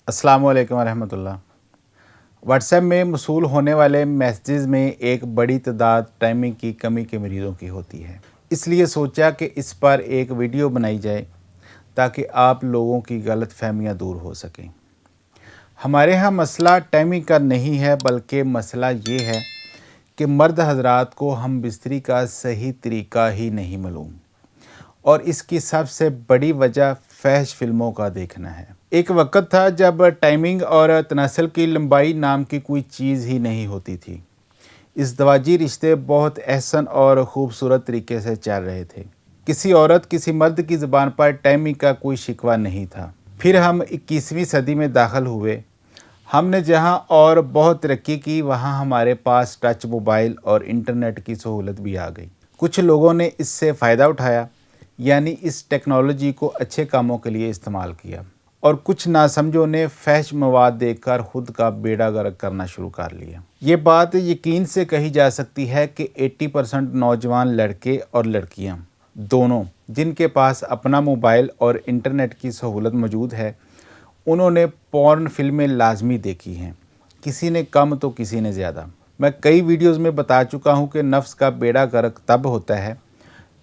अस्सलाम वालेकुम रहमत उल्लाह। व्हाट्सएप में मौसूल होने वाले मैसेजेस में एक बड़ी तादाद टाइमिंग की कमी के मरीज़ों की होती है। इसलिए सोचा कि इस पर एक वीडियो बनाई जाए ताकि आप लोगों की गलत फहमियाँ दूर हो सकें। हमारे यहाँ मसला टाइमिंग का नहीं है, बल्कि मसला ये है कि मर्द हज़रात को हम बिस्तरी का सही तरीका ही नहीं मालूम, और इसकी सबसे बड़ी वजह फहश फिल्मों का देखना है। एक वक़्त था जब टाइमिंग और तनासल की लंबाई नाम की कोई चीज़ ही नहीं होती थी। इज़दवाजी रिश्ते बहुत एहसन और ख़ूबसूरत तरीके से चल रहे थे। किसी औरत किसी मर्द की ज़बान पर टाइमिंग का कोई शिकवा नहीं था। फिर हम 21वीं सदी में दाखिल हुए। हमने जहां और बहुत तरक्की की, वहां हमारे पास टच मोबाइल और इंटरनेट की सहूलत भी आ गई। कुछ लोगों ने इससे फ़ायदा उठाया, यानी इस टेक्नोलॉजी को अच्छे कामों के लिए इस्तेमाल किया, और कुछ नासमझों ने फहश मवाद देखकर खुद का बेड़ा गर्क करना शुरू कर लिया। ये बात यकीन से कही जा सकती है कि 80% नौजवान लड़के और लड़कियां दोनों जिनके पास अपना मोबाइल और इंटरनेट की सहूलत मौजूद है, उन्होंने पॉर्न फिल्में लाजमी देखी हैं। किसी ने कम तो किसी ने ज़्यादा। मैं कई वीडियोज़ में बता चुका हूँ कि नफ्स का बेड़ा गर्क तब होता है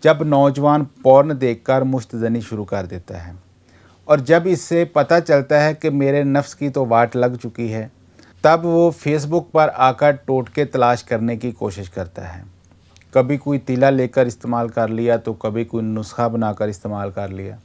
जब नौजवान पॉर्न देखकर मुश्तज़नी शुरू कर देता है, और जब इससे पता चलता है कि मेरे नफ्स की तो वाट लग चुकी है, तब वो फेसबुक पर आकर टोटके तलाश करने की कोशिश करता है। कभी कोई तिला लेकर इस्तेमाल कर लिया, तो कभी कोई नुस्खा बनाकर इस्तेमाल कर लिया।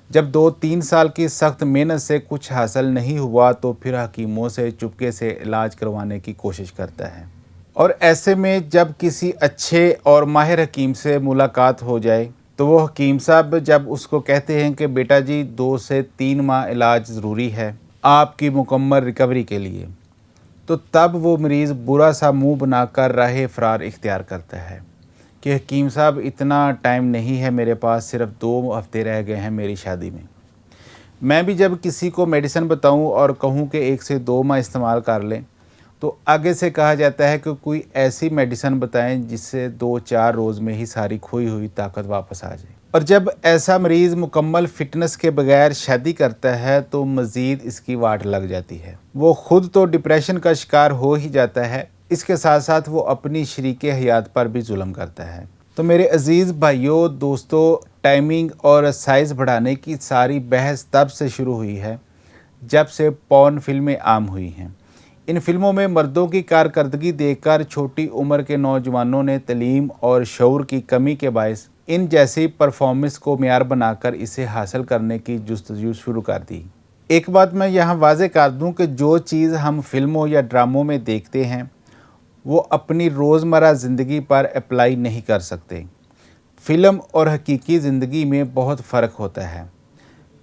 जब 2-3 साल की सख्त मेहनत से कुछ हासिल नहीं हुआ, तो फिर हकीमों से चुपके से इलाज करवाने की कोशिश करता है। और ऐसे में जब किसी अच्छे और माहिर हकीम से मुलाकात हो जाए, तो वो हकीम साहब जब उसको कहते हैं कि बेटा जी 2 से 3 माह इलाज ज़रूरी है आपकी मुकम्मल रिकवरी के लिए, तो तब वो मरीज़ बुरा सा मुंह बनाकर राह फ़रार इख्तियार करता है कि हकीम साहब इतना टाइम नहीं है मेरे पास, सिर्फ 2 हफ़्ते रह गए हैं मेरी शादी में। मैं भी जब किसी को मेडिसिन बताऊं और कहूं कि 1 से 2 माह इस्तेमाल कर लें, तो आगे से कहा जाता है कि कोई ऐसी मेडिसिन बताएं जिससे 2-4 रोज़ में ही सारी खोई हुई ताकत वापस आ जाए। और जब ऐसा मरीज़ मुकम्मल फ़िटनेस के बगैर शादी करता है, तो मज़ीद इसकी वाट लग जाती है। वो ख़ुद तो डिप्रेशन का शिकार हो ही जाता है, इसके साथ साथ वो अपनी शरीके हयात पर भी जुल्म करता है। तो मेरे अज़ीज़ भाइयों, दोस्तों, टाइमिंग और साइज़ बढ़ाने की सारी बहस तब से शुरू हुई है जब से पॉर्न फिल्में आम हुई हैं। इन फिल्मों में मर्दों की कारकर्दगी देखकर छोटी उम्र के नौजवानों ने तलीम और शऊर की कमी के बायस इन जैसी परफॉर्मेंस को मेयार बनाकर इसे हासिल करने की जुस्तजू शुरू कर दी। एक बात मैं यहाँ वाज़े कर दूँ कि जो चीज़ हम फिल्मों या ड्रामों में देखते हैं, वो अपनी रोज़मर्रा ज़िंदगी पर अप्लाई नहीं कर सकते। फ़िल्म और हकीकी ज़िंदगी में बहुत फ़र्क होता है।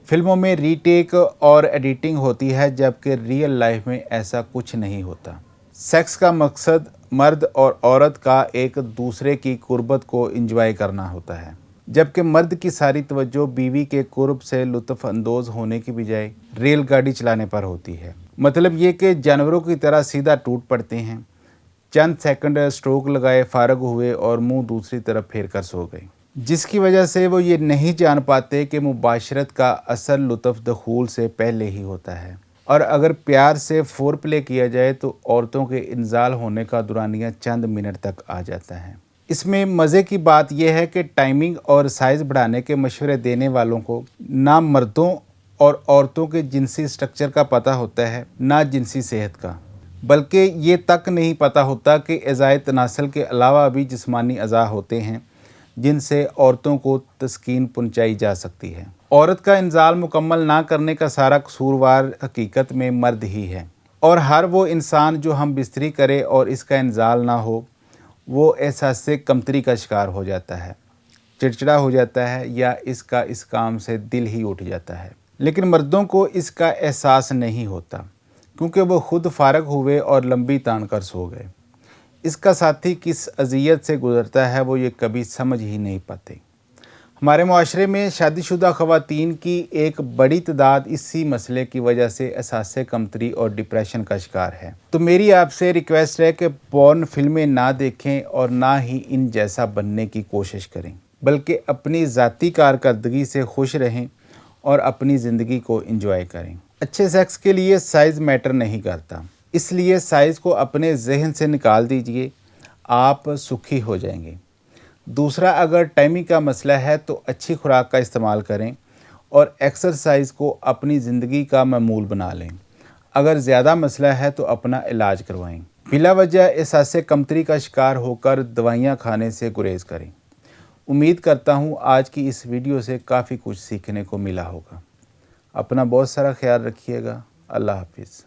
फिल्मों में रीटेक और एडिटिंग होती है, जबकि रियल लाइफ में ऐसा कुछ नहीं होता। सेक्स का मकसद मर्द और औरत का एक दूसरे की कुर्बत को एंजॉय करना होता है, जबकि मर्द की सारी तवज्जो बीवी के कुर्ब से लुत्फ़ अंदोज़ होने की बजाय रेलगाड़ी चलाने पर होती है। मतलब ये कि जानवरों की तरह सीधा टूट पड़ते हैं, चंद सेकंड स्ट्रोक लगाए, फारग हुए और मुंह दूसरी तरफ फेर कर सो गए, जिसकी वजह से वो ये नहीं जान पाते कि मुबाशरत का असल लुत्फ़ दखूल से पहले ही होता है। और अगर प्यार से फोर प्ले किया जाए तो औरतों के इंजाल होने का दुरानिया चंद मिनट तक आ जाता है। इसमें मज़े की बात यह है कि टाइमिंग और साइज़ बढ़ाने के मशवरे देने वालों को ना मर्दों और औरतों के जिनसी स्ट्रक्चर का पता होता है, ना जिनसी सेहत का, बल्कि ये तक नहीं पता होता कि अज़ाए तनासल के अलावा भी जिस्मानी अज़ा होते हैं जिनसे औरतों को तस्कीन पहुंचाई जा सकती है। औरत का इंजाल मुकम्मल ना करने का सारा कसूरवार हकीकत में मर्द ही है, और हर वो इंसान जो हम बिस्तरी करे और इसका इंजाल ना हो, वो एहसास से कमतरी का शिकार हो जाता है, चिड़चिड़ा हो जाता है, या इसका इस काम से दिल ही उठ जाता है। लेकिन मर्दों को इसका एहसास नहीं होता, क्योंकि वो खुद फारग हुए और लंबी तान कर सो गए। इसका साथी किस अज़ियत से गुज़रता है, वो ये कभी समझ ही नहीं पाते। हमारे मुआशरे में शादीशुदा ख़वातीन की एक बड़ी तादाद इसी मसले की वजह से एहसास कमतरी और डिप्रेशन का शिकार है। तो मेरी आपसे रिक्वेस्ट है कि पॉर्न फिल्में ना देखें और ना ही इन जैसा बनने की कोशिश करें, बल्कि अपनी ज़ाती कारकर्दगी से खुश रहें और अपनी ज़िंदगी को एंजॉय करें। اچھے سیکس کے لیے سائز میٹر نہیں کرتا، اس لیے سائز کو اپنے ذہن سے نکال دیجئے، آپ سکھی ہو جائیں گے۔ دوسرا، اگر ٹائمنگ کا مسئلہ ہے تو اچھی خوراک کا استعمال کریں اور ایکسرسائز کو اپنی زندگی کا معمول بنا لیں۔ اگر زیادہ مسئلہ ہے تو اپنا علاج کروائیں۔ بلا وجہ احساس کمتری کا شکار ہو کر دوائیاں کھانے سے گریز کریں۔ امید کرتا ہوں آج کی اس ویڈیو سے کافی کچھ سیکھنے کو ملا ہوگا۔ اپنا بہت سارا خیال رکھیے گا۔ اللہ حافظ۔